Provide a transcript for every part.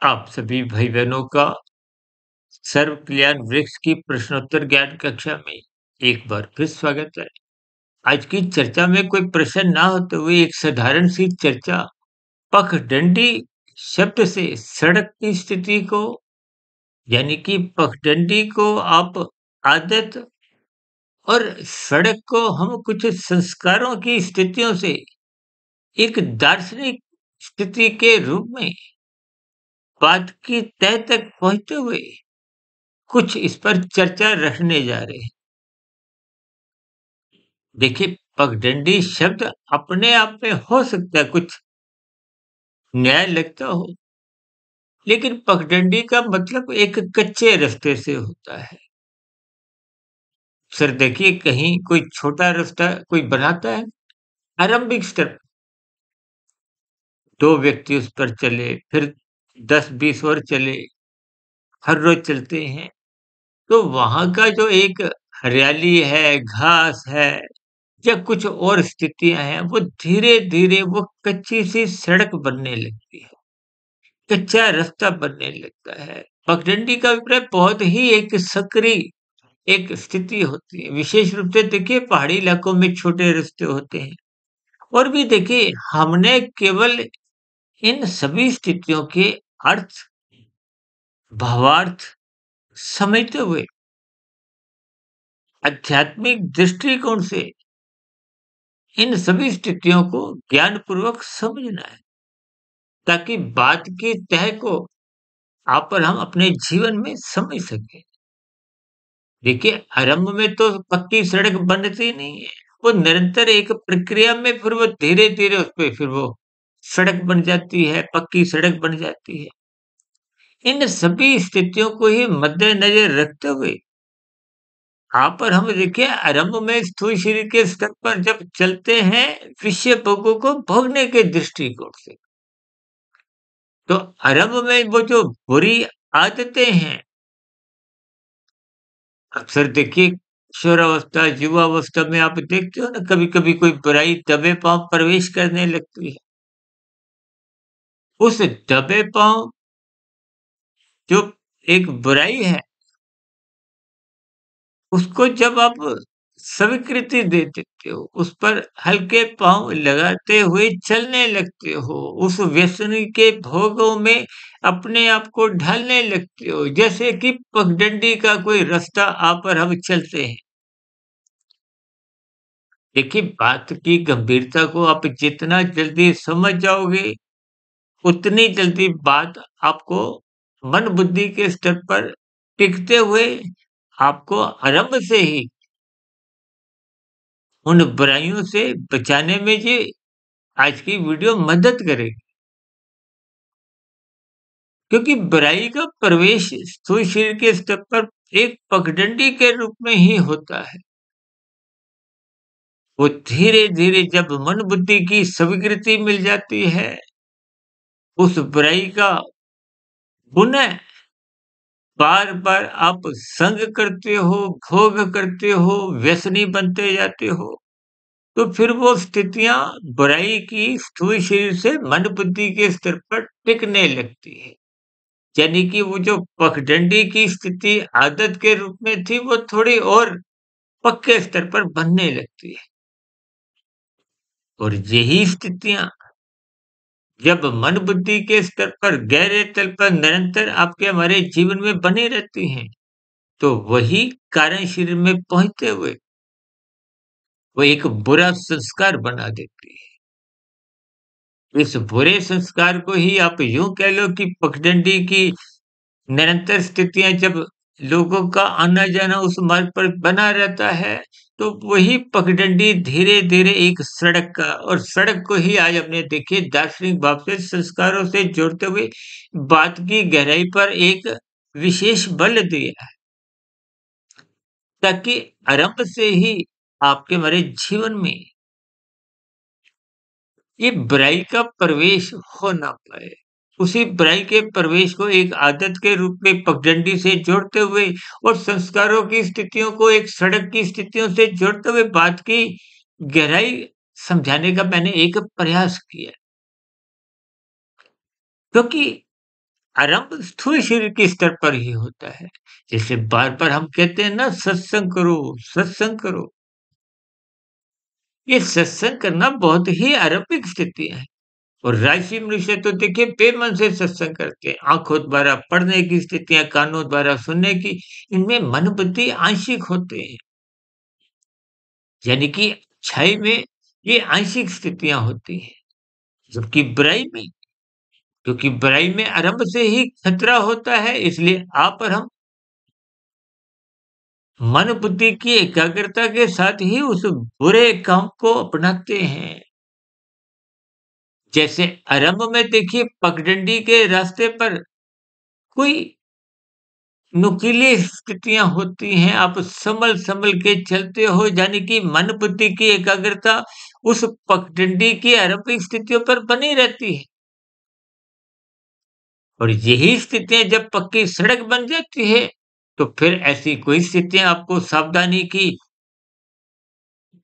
आप सभी भाई-बहनों का सर्व कल्याण वृक्ष की प्रश्नोत्तर ज्ञान कक्षा में एक बार फिर स्वागत है। आज की चर्चा में कोई प्रश्न ना होते हुए एक साधारण सी चर्चा पगडंडी शब्द से सड़क की स्थिति को यानी कि पगडंडी को आप आदत और सड़क को हम कुछ संस्कारों की स्थितियों से एक दार्शनिक स्थिति के रूप में बात की तह तक पहुँचते हुए कुछ इस पर चर्चा रखने जा रहे हैं। देखिए, पगडंडी शब्द अपने आप में हो सकता है कुछ न्याय लगता हो, लेकिन पगडंडी का मतलब एक कच्चे रास्ते से होता है। सर देखिए, कहीं कोई छोटा रास्ता कोई बनाता है, आरंभिक स्तर पे, 2 व्यक्ति उस पर चले, फिर 10-20 और चले, हर रोज चलते हैं, तो वहाँ का जो एक हरियाली है, घास है या कुछ और स्थितियाँ हैं, वो धीरे-धीरे वो कच्ची-सी सड़क बनने लगती है, कच्चा रास्ता बनने लगता है। पगडंडी का अभिप्राय बहुत ही एक सक्रिय एक स्थिति होती है। विशेष रूप से देखिए पहाड़ी इलाकों में छोटे रास्ते होते हैं और भी देखिए हमने केवल इन सभी स्थितियों के अर्थ, भावार्थ समझते हुए आध्यात्मिक दृष्टिकोण से इन सभी स्थितियों को ज्ञानपूर्वक समझना है, ताकि बात की तह को आप और हम अपने जीवन में समझ सकें। देखिए, आरंभ में तो पक्की सड़क बनती नहीं है, वो निरंतर एक प्रक्रिया में फिर वो धीरे-धीरे उसपे फिर वो सड़क बन जाती है, पक्की सड़क बन जाती है। इन सभी स्थितियों को ही मद्देनज़र रखते हुए आप और हम देखिए आरंभ में स्थूल शरीर के स्तर पर जब चलते हैं विषय भोगों को भोगने के दृष्टिकोण से, तो आरंभ में वो जो बुरी आदतें हैं, अक्सर देखिए किशोरावस्था, युवावस्था में आप देखते हो ना कभी-कभी कोई बुराई दबे पाँव प्रवेश करने लगती है। उस दबे पाँव जो एक बुराई है, उसको जब आप स्वीकृति दे देते हो, उस पर हल्के पाँव लगाते हुए चलने लगते हो, उस व्यसनी के भोगों में अपने आप को ढालने लगते हो, जैसे कि पगडंडी का कोई रास्ता आप और हम चलते हैं। देखिए, बात की गंभीरता को आप जितना जल्दी समझ जाओगे, उतनी जल्दी बात आपको मन बुद्धि के स्तर पर टिकते हुए आपको आरंभ से ही उन बुराइयों से बचाने में ये आज की वीडियो मदद करेगी। क्योंकि बुराई का प्रवेश स्थूल शरीर के स्तर पर एक पगडंडी के रूप में ही होता है। वो धीरे-धीरे जब मन बुद्धि की स्वीकृति मिल जाती है, उस बुराई का पुनः बार-बार आप संग करते हो, भोग करते हो, व्यसनी बनते जाते हो, तो फिर वो स्थितियाँ बुराई की स्थूल शरीर से मन बुद्धि के स्तर पर टिकने लगती है। यानी कि वो जो पगडंडी की स्थिति आदत के रूप में थी, वो थोड़ी और पक्के स्तर पर बनने लगती है। और यही स्थितियाँ जब मन बुद्धि के स्तर पर गहरे तल पर निरंतर आपके हमारे जीवन में बनी रहती हैं, तो वही कारण शरीर में पहुँचते हुए वो एक बुरा संस्कार बना देती है। इस बुरे संस्कार को ही आप यूँ कह लो कि पगडंडी की निरंतर स्थितियाँ जब लोगों का आना-जाना उस मार्ग पर बना रहता है, तो वही पगडंडी धीरे-धीरे एक सड़क का और सड़क को ही आज हमने देखिए दार्शनिक भाव से संस्कारों से जोड़ते हुए बात की गहराई पर एक विशेष बल दिया है, ताकि आरंभ से ही आपके हमारे जीवन में ये बुराई का प्रवेश हो ना पाए। उसी बुराई के प्रवेश को एक आदत के रूप में पगडंडी से जोड़ते हुए और संस्कारों की स्थितियों को एक सड़क की स्थितियों से जोड़ते हुए बात की गहराई समझाने का मैंने एक प्रयास किया। क्योंकि आरंभ स्थूल शरीर के स्तर पर ही होता है। जैसे बार-बार हम कहते हैं ना सत्संग करो, सत्संग करो। ये सत्संग करना बहुत ही आरंभिक स्थितियाँ हैं। और राशि मनुष्य तो देखिए बेमन से सत्संग करते हैं। आँखों द्वारा पढ़ने की स्थितियाँ, कानों द्वारा सुनने की, इनमें मन बुद्धि आंशिक होते हैं। यानी कि अच्छाई में ये आंशिक स्थितियाँ होती हैं। जबकि बुराई में क्योंकि बुराई में आरंभ से ही खतरा होता है, इसलिए आप और हम मन बुद्धि की एकाग्रता के साथ ही उस बुरे काम को अपनाते हैं। जैसे आरंभ में देखिए पगडंडी के रास्ते पर कोई नुकीली स्थितियाँ होती हैं, आप संभल-संभल के चलते हो, यानी कि मन बुद्धि की एकाग्रता उस पगडंडी की आरंभिक स्थितियों पर बनी रहती है। और यही स्थितियाँ जब पक्की सड़क बन जाती है, तो फिर ऐसी कोई स्थितियाँ आपको सावधानी की,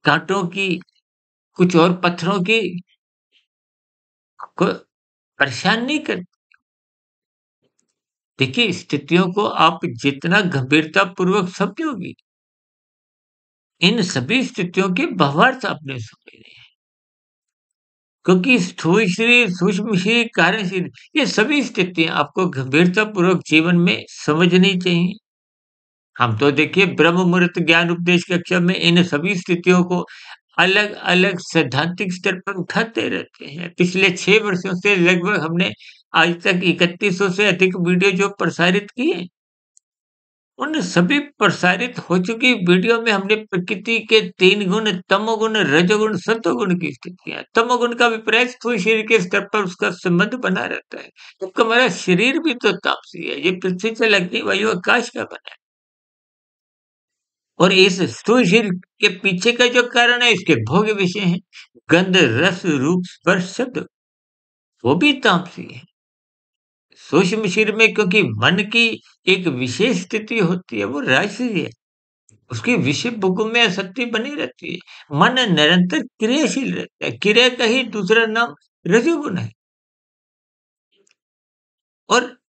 काँटों की, कुछ और पत्थरों की को परेशान नहीं करती। देखिए, स्थितियों को आप जितना गंभीरतापूर्वक समझोगी, इन सभी स्थितियों के भावार्थ आपने समझने हैं। क्योंकि स्थूल शरीर, सूक्ष्म शरीर, कारण शरीर, ये सभी स्थितियाँ आपको गंभीरतापूर्वक जीवन में समझनी चाहिए। हम तो देखिए ब्रह्म मुहूर्त ज्ञान उपदेश कक्षा में इन सभी स्थितियों को अलग-अलग सैद्धांतिक स्तर पर उठाते रहते हैं। पिछले 6 वर्षों से लगभग हमने आज तक 3100 से अधिक वीडियो जो प्रसारित किए, उन सभी प्रसारित हो चुकी वीडियो में हमने प्रकृति के 3 गुण तमोगुण, रजोगुण, सतोगुण की स्थितियाँ, तमोगुण का विपरीत स्थूल शरीर के स्तर पर उसका संबंध बना रहता है। क्योंकि हमारा शरीर भी तो तामसी है, ये पृथ्वी से अग्नि, वायु, आकाश का बना है। और इस स्थूल शरीर के पीछे का जो कारण है, इसके भोग्य विषय हैं। गंध, रस, रूप, स्पर्श, शब्द, वो भी तामसी है। सूक्ष्म शरीर में क्योंकि मन की एक विशेष स्थिति होती है, वो राजसी है। उसकी विषय भोगों में आसक्ति बनी रहती है। मन निरंतर क्रियाशील रहता है। क्रिया का ही दूसरा नाम रजोगुण है। और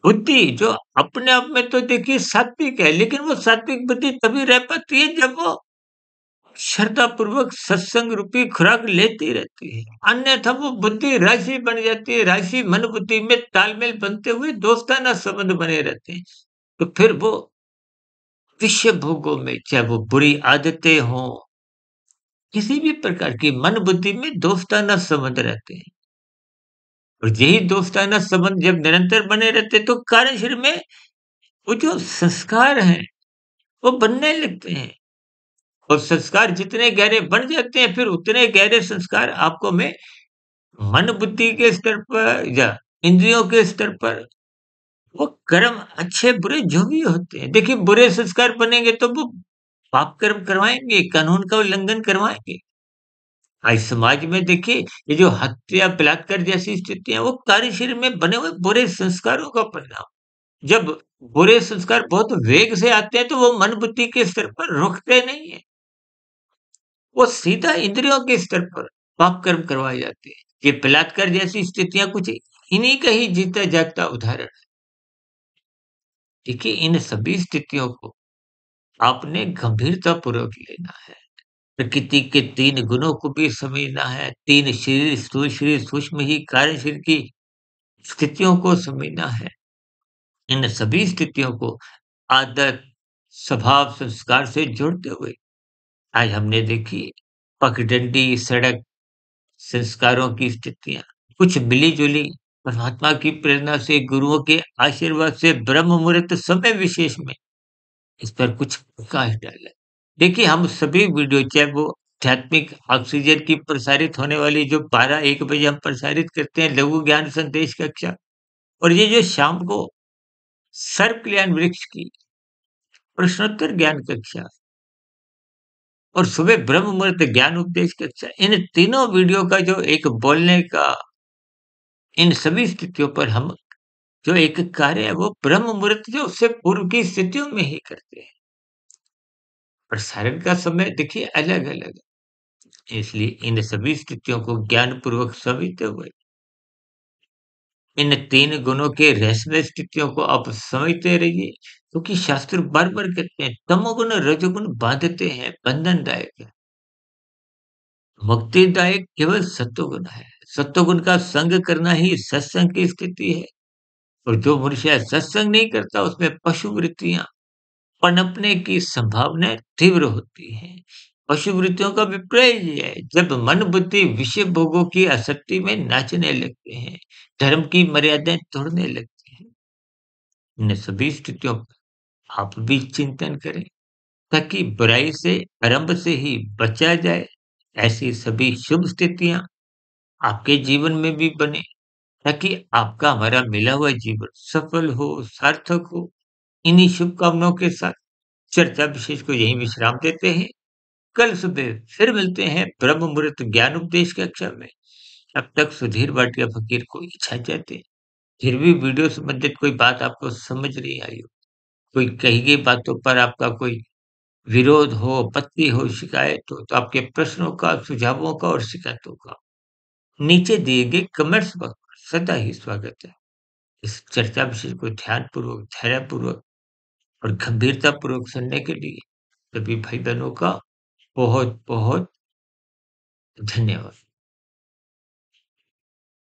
बुद्धि जो अपने आप में तो देखिए सात्विक है, लेकिन वो सात्विक बुद्धि तभी रह पाती है जब वो श्रद्धापूर्वक सत्संग रूपी खुराक लेती रहती है। अन्यथा वो बुद्धि राशि बन जाती है, राशि मन बुद्धि में तालमेल बनते हुए दोस्ताना संबंध बने रहते हैं। तो फिर वो विषय भोगों में, चाहे वो बुरी आदतें हों, किसी भी प्रकार की मन बुद्धि में दोस्ताना संबंध रहते हैं। और यही दोस्ताना संबंध जब निरंतर बने रहते हैं, तो कार्य शरीर में वो जो संस्कार हैं, वो बनने लगते हैं। और संस्कार जितने गहरे बन जाते हैं, फिर उतने गहरे संस्कार आपको में मन बुद्धि के स्तर पर या इंद्रियों के स्तर पर वो कर्म अच्छे बुरे जो भी होते हैं। देखिए बुरे संस्कार बनेंगे तो वो पाप कर्म करवाएँगे, कानून का उल्लंघन करवाएँगे। आज समाज में देखिए ये जो हत्या, बलात्कार जैसी स्थितियाँ वो कार्यशरीर में बने हुए बुरे संस्कारों का परिणाम। जब बुरे संस्कार बहुत वेग से आते हैं तो वो मन बुद्धि के स्तर पर रुकते नहीं हैं। वो सीधा इंद्रियों के स्तर पर पाप कर्म करवाए जाते हैं। ये बलात्कार जैसी स्थितियाँ कुछ इन्हीं का ही जीता जागता उदाहरण है। देखिए इन सभी स्थितियों को आपने गंभीरतापूर्वक लेना है। प्रकृति के 3 गुणों को भी समझना है, 3 शरीर, सूक्ष्म ही कार्य शरीर की स्थितियों को समझना है। इन सभी स्थितियों को आदत, स्वभाव, संस्कार से जोड़ते हुए आज हमने देखी पगडंडी, सड़क, संस्कारों की स्थितियाँ, कुछ मिली-जुली परमात्मा की प्रेरणा से, गुरुओं के आशीर्वाद से ब्रह्म मुहूर्त समय विशेष में इस पर कुछ प्रकाश डाला। देखिए, हम सभी वीडियो चाहे वो आध्यात्मिक ऑक्सीजन की प्रसारित होने वाली जो 12-1 बजे हम प्रसारित करते हैं लघु ज्ञान संदेश कक्षा और ये जो शाम को सर्व कल्याण वृक्ष की प्रश्नोत्तर ज्ञान कक्षा और सुबह ब्रह्म मुहूर्त ज्ञान उपदेश कक्षा, इन तीनों वीडियो का जो एक बोलने का इन सभी स्थितियों पर हम जो एक कार्य है वो ब्रह्म मुहूर्त जो उससे पूर्व की स्थितियों में ही करते हैं। प्रसारण का समय देखिए अलग-अलग है। इसलिए इन सभी स्थितियों को ज्ञानपूर्वक समझते हुए इन 3 गुणों के रहस्यमय स्थितियों को आप समझते रहिए, क्योंकि शास्त्र बार-बार कहते हैं, तमोगुण, रजोगुण बाँधते हैं, बंधनदायक है। मुक्तिदायक केवल सत्वगुण है। सत्वगुण का संग करना ही सत्संग की स्थिति है और जो मनुष्य सत्संग नहीं करता, उसमें पशु वृत्तियाँ पनपने की संभावना तीव्र होती है। पशु वृत्तियों का विपर्य ये है, जब मन बुद्धि विषय भोगों की आसक्ति में नाचने लगते हैं, धर्म की मर्यादाएँ तोड़ने लगते हैं। इन सभी स्थितियों पर आप भी चिंतन करें, ताकि बुराई से आरंभ से ही बचा जाए। ऐसी सभी शुभ स्थितियाँ आपके जीवन में भी बने, ताकि आपका हमारा मिला हुआ जीवन सफल हो, सार्थक हो। इन्हीं शुभकामनाओं के साथ चर्चा विशेष को यहीं विश्राम देते हैं। कल सुबह फिर मिलते हैं ब्रह्म मुहूर्त ज्ञान उपदेश कक्षा में। तब तक सुधीर भाटिया फकीर को इजाजत दें। फिर भी वीडियो संबंधित कोई बात आपको समझ नहीं आई हो, कोई कही गई बातों पर आपका कोई विरोध हो, आपत्ति हो, शिकायत हो, तो आपके प्रश्नों का, सुझावों का और शिकायतों का नीचे दिए गए कमेंट्स बॉक्स में सदा ही स्वागत है। इस चर्चा विषय को ध्यानपूर्वक, धैर्यपूर्वक और गंभीरतापूर्वक सुनने के लिए सभी भाई-बहनों का बहुत-बहुत धन्यवाद।